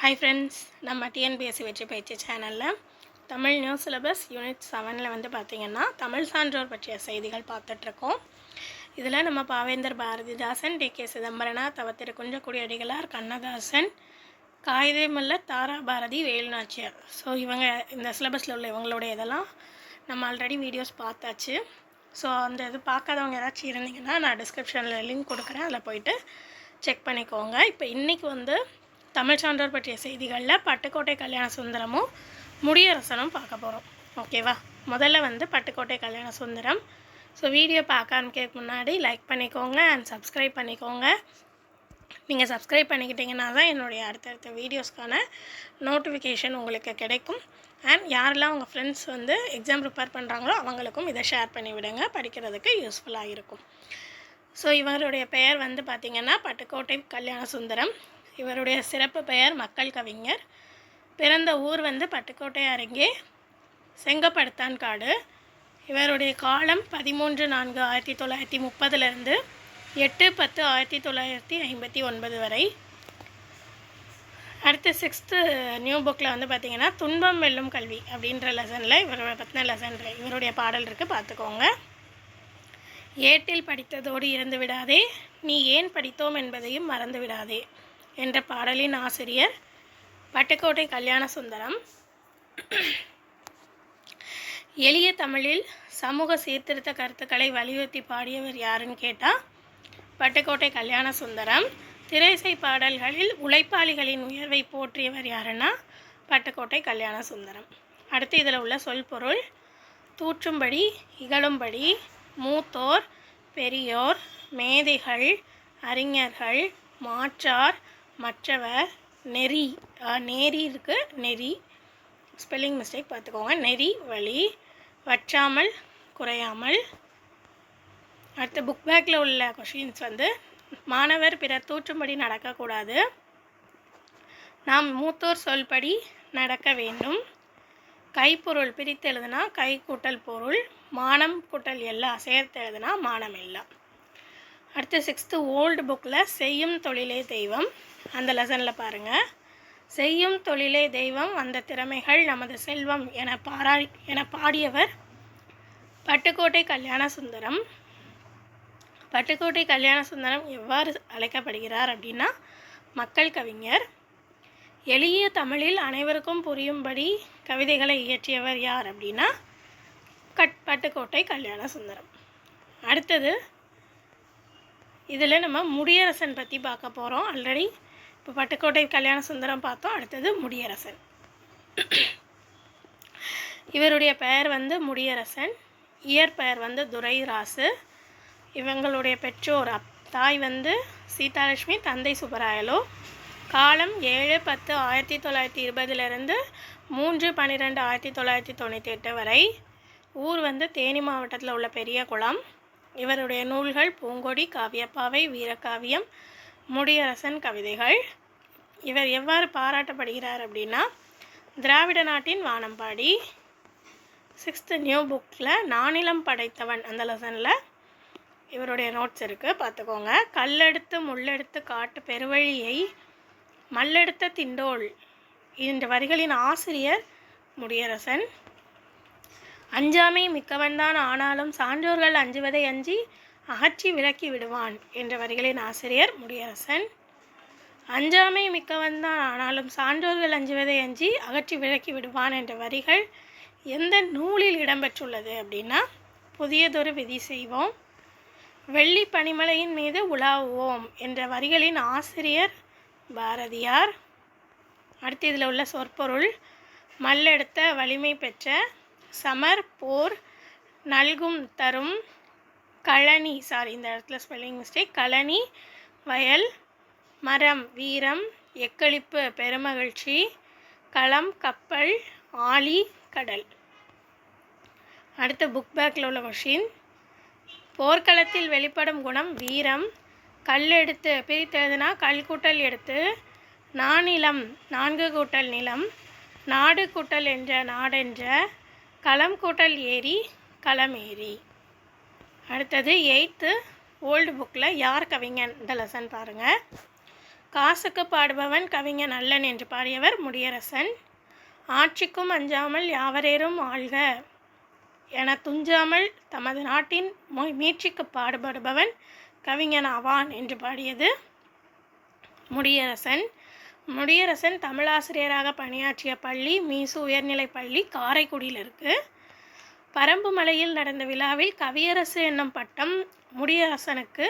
Hi friends, நம்ம TNPSC வெற்றி பயிற்சி சேனலில் தமிழ் நியூ சிலபஸ் யூனிட் 7 வந்து பார்த்திங்கன்னா தமிழ் சான்றோர் பற்றிய செய்திகள் பார்த்துட்ருக்கோம். இதில் நம்ம பாவேந்தர் பாரதிதாசன், டி.கே. சிதம்பரனார், தவ திரு குன்றக்குடி அடிகளார், கண்ணதாசன், காயிதேமுல்ல தாராபாரதி, வேலுநாச்சியார். ஸோ இவங்க இந்த சிலபஸில் உள்ள இவங்களுடைய இதெல்லாம் நம்ம ஆல்ரெடி வீடியோஸ் பார்த்தாச்சு. ஸோ அந்த இது பார்க்காதவங்க ஏதாச்சும் இருந்தீங்கன்னா நான் டிஸ்கிரிப்ஷனில் லிங்க் கொடுக்குறேன், அதில் போய்ட்டு செக் பண்ணிக்கோங்க. இப்போ இன்றைக்கி வந்து தமிழ் சான்றோர் பற்றிய செய்திகளில் பட்டுக்கோட்டை கல்யாண சுந்தரமும் முடியரசனும் பார்க்க போகிறோம். ஓகேவா? முதல்ல வந்து பட்டுக்கோட்டை கல்யாண சுந்தரம். ஸோ வீடியோ பார்க்க ஆரம்பிக்கிறதுக்கு முன்னாடி லைக் பண்ணிக்கோங்க அண்ட் சப்ஸ்கிரைப் பண்ணிக்கோங்க. நீங்கள் சப்ஸ்கிரைப் பண்ணிக்கிட்டிங்கன்னா தான் என்னுடைய அடுத்தடுத்த வீடியோஸ்க்கான நோட்டிஃபிகேஷன் உங்களுக்கு கிடைக்கும். அண்ட் யாரெல்லாம் உங்கள் ஃப்ரெண்ட்ஸ் வந்து எக்ஸாம் ப்ரிப்பேர் பண்ணுறாங்களோ அவங்களுக்கும் இதை ஷேர் பண்ணி விடுங்க, படிக்கிறதுக்கு யூஸ்ஃபுல்லாக இருக்கும். ஸோ இவருடைய பெயர் வந்து பார்த்திங்கன்னா பட்டுக்கோட்டை கல்யாண சுந்தரம். இவருடைய சிறப்பு பெயர் மக்கள் கவிஞர். பிறந்த ஊர் வந்து பட்டுக்கோட்டை அருகே செங்கப்படுத்தான்காடு. இவருடைய காலம் 13/4/1930 8/10/1959 வரை. அடுத்து 6th நியூ புக்கில் வந்து பார்த்திங்கன்னா துன்பம் வெல்லும் கல்வி அப்படின்ற லெசனில் இவரோட பற்றின லெசன் இவருடைய பாடல் இருக்குது, பார்த்துக்கோங்க. ஏட்டில் படித்ததோடு இருந்து விடாதே, நீ ஏன் படித்தோம் என்பதையும் மறந்து விடாதே என்ற பாடலின் ஆசிரியர் பட்டுக்கோட்டை கல்யாண சுந்தரம். எளிய தமிழில் சமூக சீர்திருத்த கருத்துக்களை வலியுறுத்தி பாடியவர் யாருன்னு கேட்டால் பட்டுக்கோட்டை கல்யாண சுந்தரம். திரைசை பாடல்களில் உழைப்பாளிகளின் உயர்வை போற்றியவர் யாருன்னா பட்டுக்கோட்டை கல்யாண சுந்தரம். அடுத்து இதில் உள்ள சொல் பொருள்: தூற்றும்படி, இகழும்படி, மூத்தோர், பெரியோர், மேதைகள், அறிஞர்கள், மாற்றார், மற்றவர், நெறி, நேரி இருக்குது, நெறி, ஸ்பெல்லிங் மிஸ்டேக் பார்த்துக்கோங்க, நெறி, வழி, வற்றாமல், குறையாமல். அடுத்து புக் பேக்கில் உள்ள கொஷின்ஸ் வந்து மாணவர் பிறர் தூற்றும்படி நடக்கக்கூடாது, நாம் மூத்தோர் சொல்படி நடக்க வேண்டும், கைப்பொருள் பிரித்து எழுதுனா கை கூட்டல் பொருள், மானம் கூட்டல் எல்லா சேர்த்து எழுதுனா மானம் எல்லாம். அடுத்து 6th ஓல்டு புக்கில் செய்யும் தொழிலே தெய்வம் அந்த லெசனில் பாருங்கள். செய்யும் தொழிலே தெய்வம், அந்த திறமைகள் நமது செல்வம் என பாடியவர் பட்டுக்கோட்டை கல்யாண சுந்தரம். பட்டுக்கோட்டை கல்யாண சுந்தரம் எவ்வாறு அழைக்கப்படுகிறார் அப்படின்னா மக்கள் கவிஞர். எளிய தமிழில் அனைவருக்கும் புரியும்படி கவிதைகளை இயற்றியவர் யார் அப்படின்னா பட்டுக்கோட்டை கல்யாண சுந்தரம். அடுத்தது இதில் நம்ம முடியரசன் பற்றி பார்க்க போகிறோம். ஆல்ரெடி இப்போ பட்டுக்கோட்டை கல்யாண சுந்தரம் பார்த்தோம், அடுத்தது முடியரசன். இவருடைய பெயர் வந்து முடியரசன், இயற்பெயர் வந்து துரைராசு. இவங்களுடைய பெற்றோர் தாய் வந்து சீதாலட்சுமி, தந்தை சுப்பராயலு. காலம் 7/10/1920 3/12/1998 வரை. ஊர் வந்து தேனி மாவட்டத்தில் உள்ள பெரிய குளம். இவருடைய நூல்கள் பூங்கொடி, காவியப்பாவை, வீரகாவியம், முடியரசன் கவிதைகள். இவர் எவ்வாறு பாராட்டப்படுகிறார் அப்படின்னா திராவிட நாட்டின் வானம்பாடி. 6th நியூ புக்கில் நானிலம் படைத்தவன் அந்த லெசனில் இவருடைய நோட்ஸ் இருக்குது, பார்த்துக்கோங்க. கல்லெடுத்து முள்ளெடுத்து காட்டு பெருவழியை மல்லெடுத்த திண்டோள் இந்த வரிகளின் ஆசிரியர் முடியரசன். அஞ்சாமை மிக்கவன்தான் ஆனாலும் சான்றோர்கள் அஞ்சுவதை அஞ்சி அகற்றி விலக்கி விடுவான் என்ற வரிகளின் ஆசிரியர் முடியரசன். அஞ்சாமை மிக்கவன்தான் ஆனாலும் சான்றோர்கள் அஞ்சுவதை அஞ்சி அகற்றி விலக்கி விடுவான் என்ற வரிகள் எந்த நூலில் இடம்பெற்றுள்ளது அப்படின்னா புதியதொரு விதி செய்வோம், வெள்ளி பனிமலையின் மீது உலாவுவோம் என்ற வரிகளின் ஆசிரியர் பாரதியார். அடுத்து இதில் உள்ள சொற்பொருள்: மல்லெடுத்த, வலிமை பெற்ற, சமர், போர், நல்கும், தரும், கழனி, இந்த இடத்துல ஸ்பெல்லிங் மிஸ்டேக், கழனி, வயல், மரம், வீரம், எக்களிப்பு, பெருமகிழ்ச்சி, களம், கப்பல், ஆழி, கடல். அடுத்த புக் பேக்கில் உள்ள கொஷின்: போர்க்களத்தில் வெளிப்படும் குணம் வீரம், கல் எடுத்து பிரித்தெழுதுனா கல் கூட்டல் எடுத்து, நானிலம் 4 கூட்டல் நிலம், நாடு கூட்டல் என்ற நாடென்ற, களம் கூட்டல் ஏரி களமேரி. அடுத்தது 8th ஓல்டு புக்கில் யார் கவிஞன் இந்த லெசன் பாருங்கள். காசுக்கு பாடுபவன் கவிஞன் அல்லன் என்று பாடியவர் முடியரசன். ஆட்சிக்கும் அஞ்சாமல் யாவரேறும் ஆள்க என துஞ்சாமல் தமது நாட்டின் மீட்சிக்கு பாடுபடுபவன் கவிஞன் ஆவான் என்று பாடியது முடியரசன். முடியரசன் தமிழாசிரியராக பணியாற்றிய பள்ளி மீசு உயர்நிலைப் பள்ளி காரைக்குடியில் இருக்குது. பரம்பு மலையில் நடந்த விழாவில் கவியரசு என்னும் பட்டம் முடியரசனுக்கு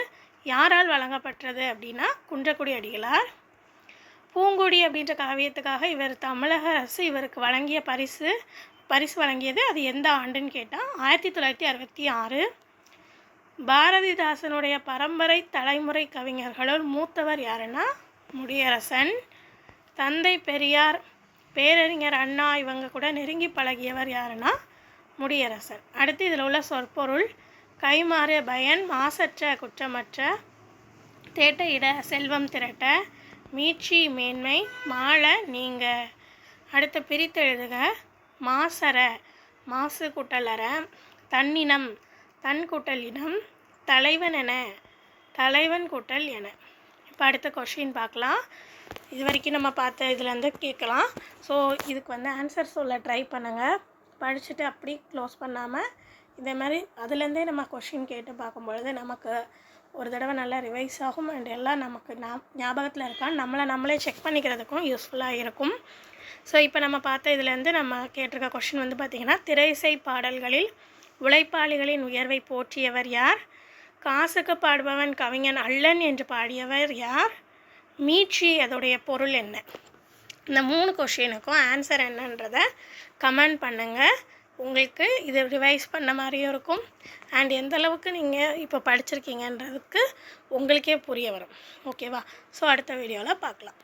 யாரால் வழங்கப்பட்டது அப்படின்னா குன்றக்குடி அடிகளார். பூங்குடி அப்படின்ற காவியத்துக்காக இவர் தமிழக அரசு இவருக்கு வழங்கிய பரிசு வழங்கியது. அது எந்த ஆண்டுன்னு கேட்டால் 1966. பாரதிதாசனுடைய பரம்பரை தலைமுறை கவிஞர்களுள் மூத்தவர் யாருன்னா முடியரசன். தந்தை பெரியார், பேரறிஞர் அண்ணா இவங்க கூட நெருங்கி பழகியவர் யாருன்னா முடியரசன். அடுத்து இதில் உள்ள சொற்பொருள்: கைமாறு பயன், மாசற்ற குற்றமற்ற, தேட்ட இட செல்வம் திரட்ட, மீட்சி மேன்மை, மாள நீங்க. அடுத்து பிரித்து எழுதுக: மாசற மாசு கூட்டலற, தன்னினம் தன் கூட்டல் இனம், தலைவன் என தலைவன் கூட்டல் என. இப்போ அடுத்த கொஷின் பார்க்கலாம். இது வரைக்கும் நம்ம பார்த்த இதுலேருந்து கேட்கலாம். ஸோ இதுக்கு ஆன்சர் சொல்ல ட்ரை பண்ணுங்கள். படிச்சுட்டு அப்படி க்ளோஸ் பண்ணாமல் இதே மாதிரி அதுலேருந்தே நம்ம கொஷின் கேட்டு பார்க்கும்பொழுது நமக்கு ஒரு தடவை நல்லா ரிவைஸ் ஆகும். அண்ட் எல்லாம் நமக்கு ஞாபகத்தில் இருக்கான்னு நம்மளே செக் பண்ணிக்கிறதுக்கும் யூஸ்ஃபுல்லாக இருக்கும். ஸோ இப்போ நம்ம பார்த்த இதுலேருந்து நம்ம கேட்டிருக்க கொஷின் பார்த்திங்கன்னா, திரையிசை பாடல்களில் உழைப்பாளிகளின் உயர்வை போற்றியவர் யார்? காசுக்கு பாடுபவன் கவிஞன் அல்லன் என்று பாடியவர் யார்? மீட்சி அதோடைய பொருள் என்ன? இந்த 3 கொஷினுக்கும் ஆன்சர் என்னன்றதை கமெண்ட் பண்ணுங்கள். உங்களுக்கு இது ரிவைஸ் பண்ண மாதிரியும் இருக்கும். அண்ட் எந்தளவுக்கு நீங்கள் இப்போ படிச்சிருக்கீங்கன்றதுக்கு உங்களுக்கே புரிய வரும். ஓகேவா? ஸோ அடுத்த வீடியோவில் பார்க்கலாம்.